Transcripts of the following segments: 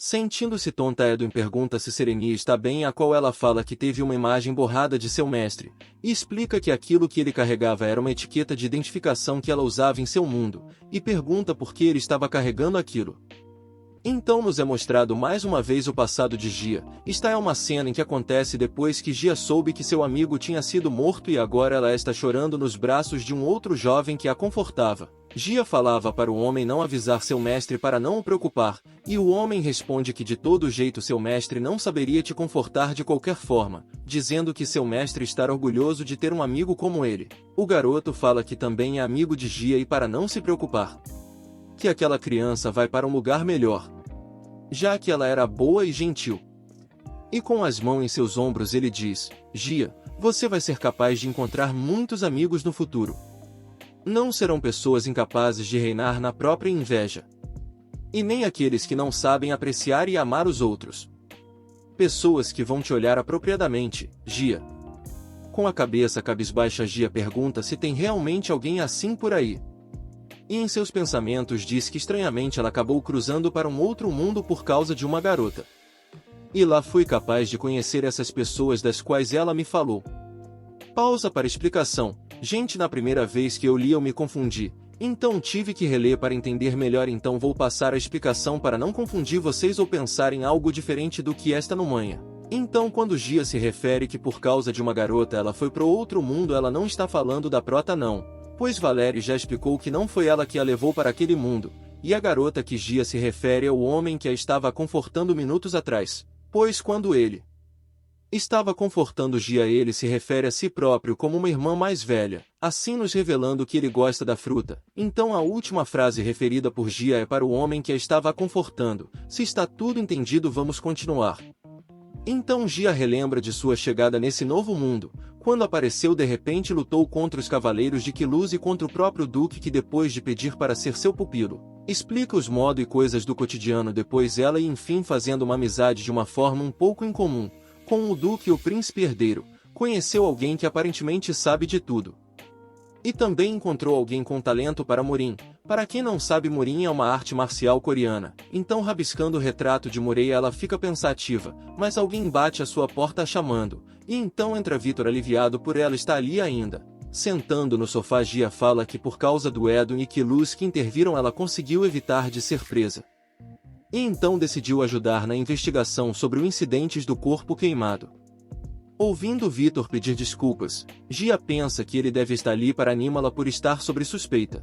Sentindo-se tonta, Edwin pergunta se Serenia está bem, a qual ela fala que teve uma imagem borrada de seu mestre, e explica que aquilo que ele carregava era uma etiqueta de identificação que ela usava em seu mundo, e pergunta por que ele estava carregando aquilo. Então nos é mostrado mais uma vez o passado de Gia. Esta é uma cena em que acontece depois que Gia soube que seu amigo tinha sido morto e agora ela está chorando nos braços de um outro jovem que a confortava. Gia falava para o homem não avisar seu mestre para não o preocupar, e o homem responde que de todo jeito seu mestre não saberia te confortar de qualquer forma, dizendo que seu mestre está orgulhoso de ter um amigo como ele. O garoto fala que também é amigo de Gia e para não se preocupar, que aquela criança vai para um lugar melhor, já que ela era boa e gentil. E com as mãos em seus ombros ele diz: Gia, você vai ser capaz de encontrar muitos amigos no futuro. Não serão pessoas incapazes de reinar na própria inveja. E nem aqueles que não sabem apreciar e amar os outros. Pessoas que vão te olhar apropriadamente, Gia. Com a cabeça cabisbaixa, Gia pergunta se tem realmente alguém assim por aí. E em seus pensamentos diz que estranhamente ela acabou cruzando para um outro mundo por causa de uma garota. E lá fui capaz de conhecer essas pessoas das quais ela me falou. Pausa para explicação. Gente, na primeira vez que eu li eu me confundi, então tive que reler para entender melhor, então vou passar a explicação para não confundir vocês ou pensar em algo diferente do que esta nomanha. Então quando Gia se refere que por causa de uma garota ela foi pro outro mundo, ela não está falando da prota não, pois Valério já explicou que não foi ela que a levou para aquele mundo, e a garota que Gia se refere é o homem que a estava confortando minutos atrás, pois quando ele estava confortando Gia ele se refere a si próprio como uma irmã mais velha, assim nos revelando que ele gosta da fruta. Então a última frase referida por Gia é para o homem que a estava confortando. Se está tudo entendido, vamos continuar. Então Gia relembra de sua chegada nesse novo mundo, quando apareceu de repente lutou contra os cavaleiros de Queluz e contra o próprio Duque, que depois de pedir para ser seu pupilo, explica os modos e coisas do cotidiano, depois ela e enfim fazendo uma amizade de uma forma um pouco incomum, com o Duque e o príncipe herdeiro, conheceu alguém que aparentemente sabe de tudo. E também encontrou alguém com talento para Murim. Para quem não sabe, Murim é uma arte marcial coreana. Então rabiscando o retrato de Murei ela fica pensativa, mas alguém bate à sua porta a chamando, e então entra Vitor aliviado por ela estar ali ainda. Sentando no sofá, Gia fala que por causa do Edwin e Queluz que interviram ela conseguiu evitar de ser presa. E então decidiu ajudar na investigação sobre os incidentes do corpo queimado. Ouvindo Vitor pedir desculpas, Gia pensa que ele deve estar ali para animá-la por estar sob suspeita.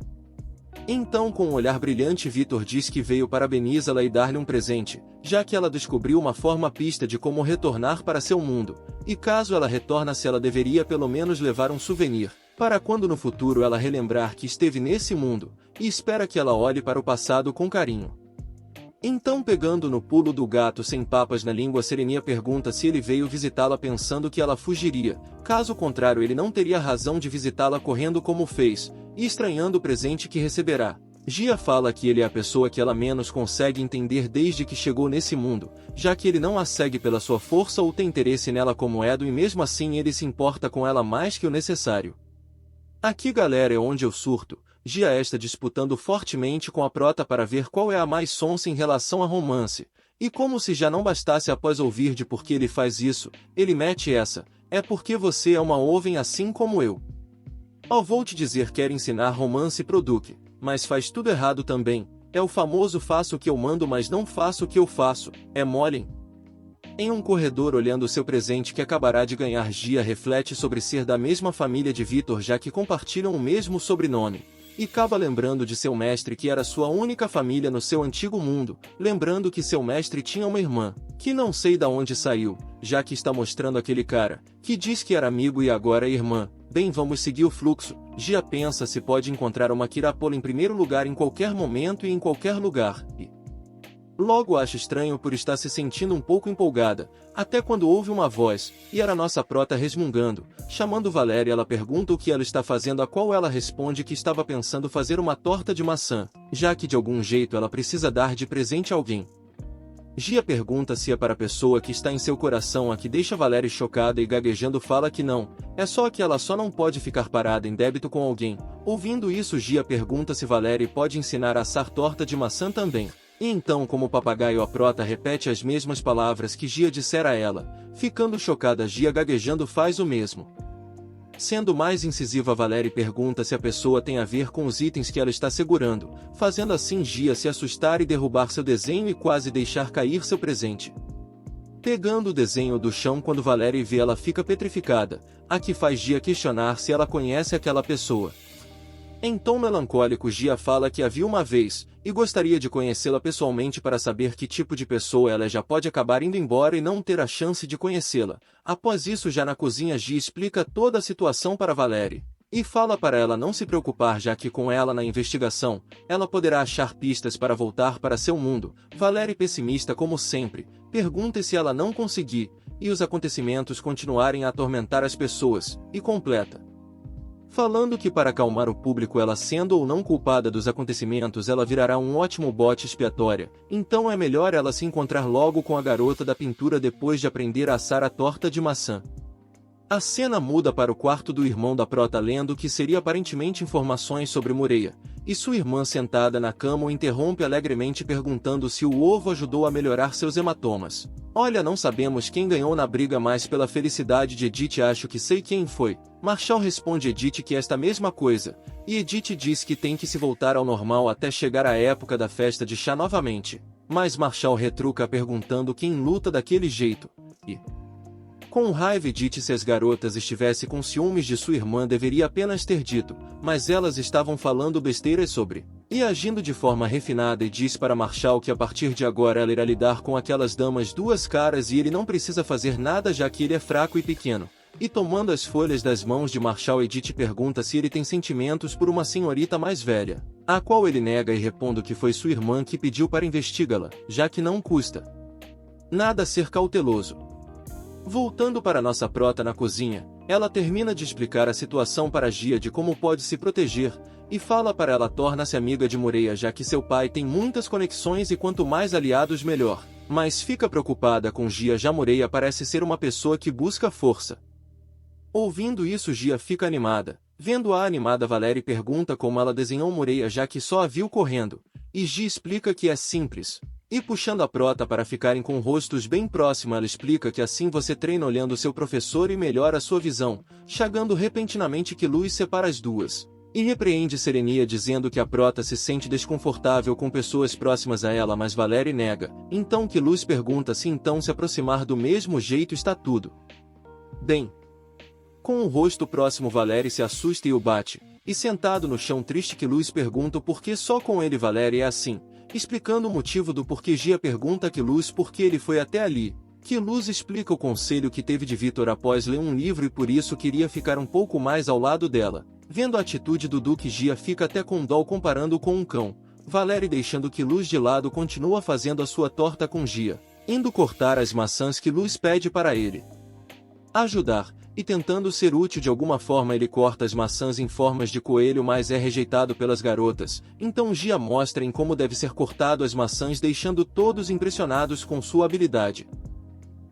Então com um olhar brilhante Vitor diz que veio parabenizá-la e dar-lhe um presente, já que ela descobriu uma forma pista de como retornar para seu mundo, e caso ela retornasse ela deveria pelo menos levar um souvenir, para quando no futuro ela relembrar que esteve nesse mundo, e espera que ela olhe para o passado com carinho. Então pegando no pulo do gato sem papas na língua, Serenia pergunta se ele veio visitá-la pensando que ela fugiria, caso contrário ele não teria razão de visitá-la correndo como fez, e estranhando o presente que receberá. Gia fala que ele é a pessoa que ela menos consegue entender desde que chegou nesse mundo, já que ele não a segue pela sua força ou tem interesse nela como Edwin, e mesmo assim ele se importa com ela mais que o necessário. Aqui galera é onde eu surto. Gia está disputando fortemente com a prota para ver qual é a mais sonsa em relação a romance, e como se já não bastasse após ouvir de por que ele faz isso, ele mete essa: é porque você é uma oven assim como eu. Vou te dizer, quer ensinar romance pro Duque, mas faz tudo errado também, é o famoso faço o que eu mando mas não faço o que eu faço, é mole. Em um corredor olhando seu presente que acabará de ganhar, Gia reflete sobre ser da mesma família de Vitor, já que compartilham o mesmo sobrenome. E acaba lembrando de seu mestre que era sua única família no seu antigo mundo, lembrando que seu mestre tinha uma irmã, que não sei da onde saiu, já que está mostrando aquele cara, que diz que era amigo e agora é irmã. Bem, vamos seguir o fluxo. Gia pensa se pode encontrar uma Kirapola em primeiro lugar em qualquer momento e em qualquer lugar, e logo acha estranho por estar se sentindo um pouco empolgada, até quando ouve uma voz, e era nossa prota resmungando, chamando Valéria. Ela pergunta o que ela está fazendo, a qual ela responde que estava pensando fazer uma torta de maçã, já que de algum jeito ela precisa dar de presente a alguém. Gia pergunta se é para a pessoa que está em seu coração, a que deixa Valéria chocada e gaguejando fala que não, é só que ela só não pode ficar parada em débito com alguém. Ouvindo isso, Gia pergunta se Valéria pode ensinar a assar torta de maçã também. E então, como papagaio, a prota repete as mesmas palavras que Gia dissera a ela. Ficando chocada, Gia, gaguejando, faz o mesmo. Sendo mais incisiva, Valéria pergunta se a pessoa tem a ver com os itens que ela está segurando, fazendo assim Gia se assustar e derrubar seu desenho e quase deixar cair seu presente. Pegando o desenho do chão, quando Valéria vê, ela fica petrificada, a que faz Gia questionar se ela conhece aquela pessoa. Em tom melancólico, Gia fala que a viu uma vez, e gostaria de conhecê-la pessoalmente para saber que tipo de pessoa ela é. Já pode acabar indo embora e não ter a chance de conhecê-la. Após isso, já na cozinha, Gia explica toda a situação para Valéria. E fala para ela não se preocupar, já que com ela na investigação, ela poderá achar pistas para voltar para seu mundo. Valéria, pessimista como sempre, pergunta se ela não conseguir, e os acontecimentos continuarem a atormentar as pessoas, e completa. Falando que para acalmar o público, ela sendo ou não culpada dos acontecimentos, ela virará um ótimo bote expiatório, então é melhor ela se encontrar logo com a garota da pintura depois de aprender a assar a torta de maçã. A cena muda para o quarto do irmão da prota, lendo que seria aparentemente informações sobre Moreia, e sua irmã sentada na cama o interrompe alegremente perguntando se o ovo ajudou a melhorar seus hematomas. Olha, não sabemos quem ganhou na briga, mas pela felicidade de Edith acho que sei quem foi. Marshall responde Edith que esta mesma coisa, e Edith diz que tem que se voltar ao normal até chegar a época da festa de chá novamente. Mas Marshall retruca perguntando quem luta daquele jeito, e... Com raiva, Edith, se as garotas estivessem com ciúmes de sua irmã, deveria apenas ter dito, mas elas estavam falando besteiras sobre. E agindo de forma refinada, e diz para Marshall que a partir de agora ela irá lidar com aquelas damas duas caras e ele não precisa fazer nada já que ele é fraco e pequeno. E tomando as folhas das mãos de Marshall, Edith pergunta se ele tem sentimentos por uma senhorita mais velha, a qual ele nega e responde que foi sua irmã que pediu para investigá-la, já que não custa nada ser cauteloso. Voltando para nossa prota na cozinha, ela termina de explicar a situação para Gia de como pode se proteger, e fala para ela torna-se amiga de Moreia, já que seu pai tem muitas conexões e quanto mais aliados melhor. Mas fica preocupada com Gia, já Moreia parece ser uma pessoa que busca força. Ouvindo isso, Gia fica animada. Vendo a animada, Valéria pergunta como ela desenhou Moreia, já que só a viu correndo, e Gia explica que é simples. E puxando a prota para ficarem com rostos bem próximos, ela explica que assim você treina olhando seu professor e melhora sua visão, chegando repentinamente que luz separa as duas. E repreende Serenia dizendo que a prota se sente desconfortável com pessoas próximas a ela, mas Valéria nega. Então que luz pergunta se então se aproximar do mesmo jeito está tudo bem. Com o rosto próximo, Valéria se assusta e o bate. E sentado no chão triste, que luz pergunta por que só com ele Valéria é assim. Explicando o motivo do porquê, Gia pergunta a que luz por que ele foi até ali. Que luz explica o conselho que teve de Vitor após ler um livro e por isso queria ficar um pouco mais ao lado dela. Vendo a atitude do Duque, Gia fica até com dó comparando com um cão. Valéria, deixando que luz de lado, continua fazendo a sua torta com Gia, indo cortar as maçãs que luz pede para ele ajudar. E tentando ser útil de alguma forma, ele corta as maçãs em formas de coelho, mas é rejeitado pelas garotas. Então Gia mostra em como deve ser cortado as maçãs, deixando todos impressionados com sua habilidade.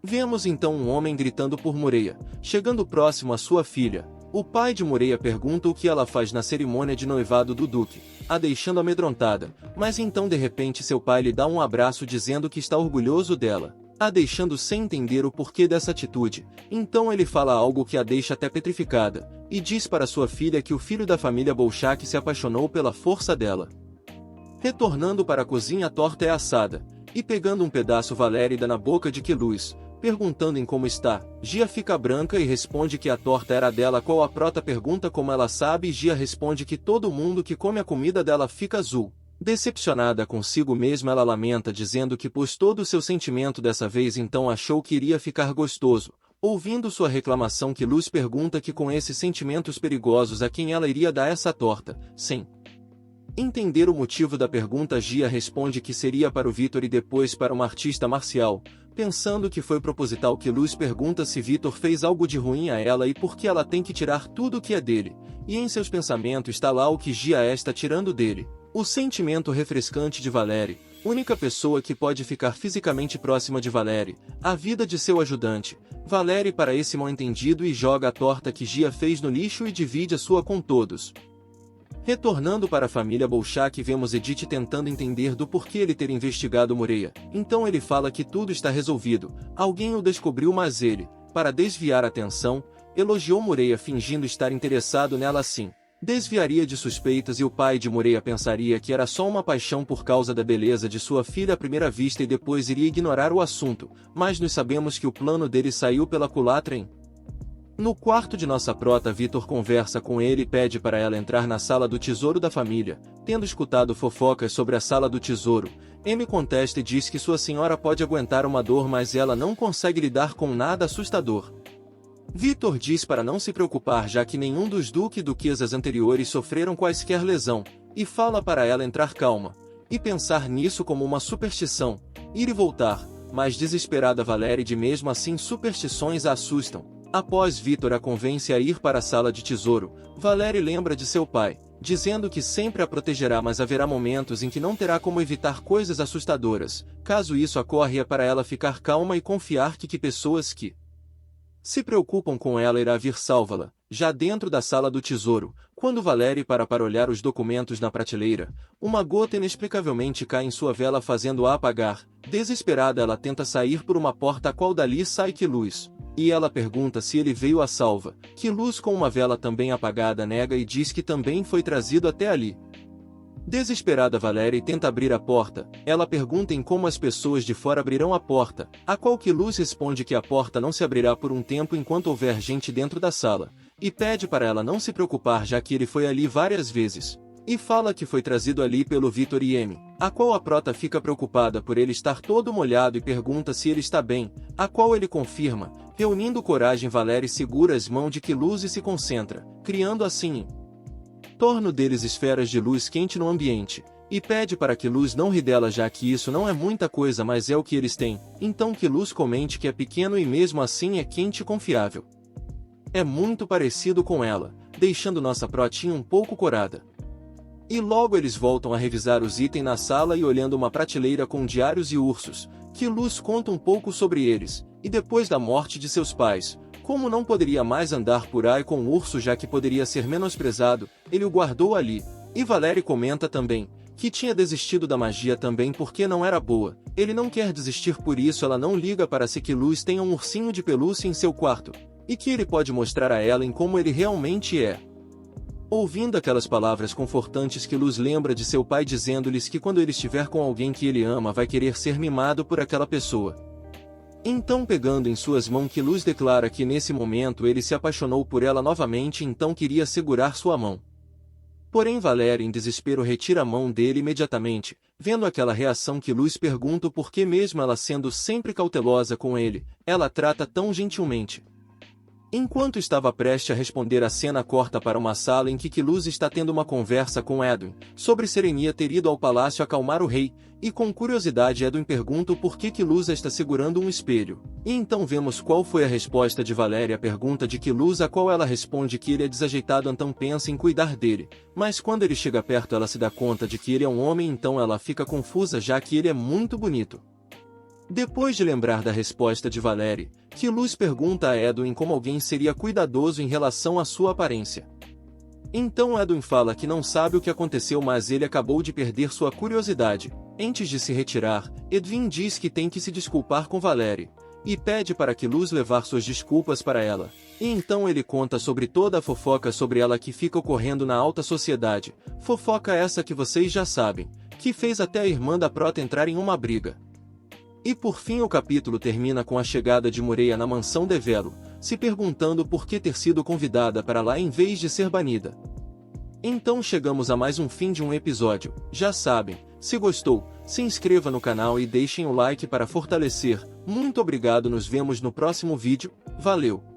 Vemos então um homem gritando por Moreia, chegando próximo à sua filha. O pai de Moreia pergunta o que ela faz na cerimônia de noivado do Duque, a deixando amedrontada, mas então de repente seu pai lhe dá um abraço dizendo que está orgulhoso dela, a deixando sem entender o porquê dessa atitude. Então ele fala algo que a deixa até petrificada, e diz para sua filha que o filho da família Bolshak se apaixonou pela força dela. Retornando para a cozinha, a torta é assada, e pegando um pedaço Valéria dá na boca de que luz, perguntando em como está. Gia fica branca e responde que a torta era dela, qual a prota pergunta como ela sabe, e Gia responde que todo mundo que come a comida dela fica azul. Decepcionada consigo mesma, ela lamenta dizendo que pôs todo o seu sentimento dessa vez, então achou que iria ficar gostoso. Ouvindo sua reclamação, que luz pergunta que com esses sentimentos perigosos a quem ela iria dar essa torta, sem entender o motivo da pergunta. Gia responde que seria para o Vitor e depois para uma artista marcial, pensando que foi proposital. Que luz pergunta se Vitor fez algo de ruim a ela e por que ela tem que tirar tudo o que é dele, e em seus pensamentos está lá o que Gia está tirando dele. O sentimento refrescante de Valéria, única pessoa que pode ficar fisicamente próxima de Valéria, a vida de seu ajudante. Valéria para esse mal entendido e joga a torta que Gia fez no lixo e divide a sua com todos. Retornando para a família Bolchak, vemos Edith tentando entender do porquê ele ter investigado Moreia. Então ele fala que tudo está resolvido, alguém o descobriu, mas ele, para desviar a atenção, elogiou Moreia fingindo estar interessado nela assim. Desviaria de suspeitas e o pai de Moreia pensaria que era só uma paixão por causa da beleza de sua filha à primeira vista e depois iria ignorar o assunto, mas nós sabemos que o plano dele saiu pela culatra hein? No quarto de nossa prota, Vitor conversa com ele e pede para ela entrar na sala do tesouro da família. Tendo escutado fofocas sobre a sala do tesouro, Amy contesta e diz que sua senhora pode aguentar uma dor, mas ela não consegue lidar com nada assustador. Vitor diz para não se preocupar, já que nenhum dos duque e duquesas anteriores sofreram quaisquer lesão, e fala para ela entrar calma, e pensar nisso como uma superstição, ir e voltar, mas desesperada Valérie de mesmo assim superstições a assustam. Após Vitor a convence a ir para a sala de tesouro, Valérie lembra de seu pai, dizendo que sempre a protegerá, mas haverá momentos em que não terá como evitar coisas assustadoras. Caso isso ocorra, é para ela ficar calma e confiar que pessoas que se preocupam com ela irá vir salvá-la. Já dentro da sala do tesouro, quando Valérie para olhar os documentos na prateleira, uma gota inexplicavelmente cai em sua vela, fazendo-a apagar. Desesperada, ela tenta sair por uma porta, a qual dali sai Quiluz. E ela pergunta se ele veio à salva. Quiluz, com uma vela também apagada, nega e diz que também foi trazido até ali. Desesperada, Valérie tenta abrir a porta. Ela pergunta em como as pessoas de fora abrirão a porta, a qual Quiluz responde que a porta não se abrirá por um tempo enquanto houver gente dentro da sala, e pede para ela não se preocupar, já que ele foi ali várias vezes. E fala que foi trazido ali pelo Vitor e Amy, a qual a prota fica preocupada por ele estar todo molhado e pergunta se ele está bem, a qual ele confirma. Reunindo coragem, Valérie segura as mãos de Quiluz e se concentra, criando assim em torno deles esferas de luz quente no ambiente, e pede para que Quiluz não ri dela, já que isso não é muita coisa, mas é o que eles têm. Então Quiluz comente que é pequeno e mesmo assim é quente e confiável. É muito parecido com ela, deixando nossa protinha um pouco corada. E logo eles voltam a revisar os itens na sala e olhando uma prateleira com diários e ursos, Quiluz conta um pouco sobre eles, e depois da morte de seus pais, como não poderia mais andar por aí com o urso, já que poderia ser menosprezado, ele o guardou ali. E Valérie comenta também que tinha desistido da magia também porque não era boa. Ele não quer desistir, por isso ela não liga para se Quiluz tenha um ursinho de pelúcia em seu quarto, e que ele pode mostrar a ela em como ele realmente é. Ouvindo aquelas palavras confortantes, Quiluz lembra de seu pai dizendo-lhes que quando ele estiver com alguém que ele ama vai querer ser mimado por aquela pessoa. Então, pegando em suas mãos, Quiluz declara que nesse momento ele se apaixonou por ela novamente, então queria segurar sua mão. Porém Valérie, em desespero, retira a mão dele imediatamente. Vendo aquela reação, Quiluz pergunta por que, mesmo ela sendo sempre cautelosa com ele, ela trata tão gentilmente. Enquanto estava prestes a responder, a cena corta para uma sala em que Quiluz está tendo uma conversa com Edwin, sobre Serenia ter ido ao palácio acalmar o rei, e com curiosidade Edwin pergunta o porquê Quiluz está segurando um espelho. E então vemos qual foi a resposta de Valérie à pergunta de Quiluz, a qual ela responde que ele é desajeitado, então pensa em cuidar dele, mas quando ele chega perto ela se dá conta de que ele é um homem, então ela fica confusa, já que ele é muito bonito. Depois de lembrar da resposta de Valérie, Quiluz pergunta a Edwin como alguém seria cuidadoso em relação à sua aparência. Então Edwin fala que não sabe o que aconteceu, mas ele acabou de perder sua curiosidade. Antes de se retirar, Edwin diz que tem que se desculpar com Valérie, e pede para Quiluz levar suas desculpas para ela. E então ele conta sobre toda a fofoca sobre ela que fica ocorrendo na alta sociedade, fofoca essa que vocês já sabem, que fez até a irmã da prota entrar em uma briga. E por fim o capítulo termina com a chegada de Moreia na mansão de Velo, se perguntando por que ter sido convidada para lá em vez de ser banida. Então chegamos a mais um fim de um episódio. Já sabem, se gostou, se inscreva no canal e deixem o like para fortalecer. Muito obrigado, nos vemos no próximo vídeo, valeu!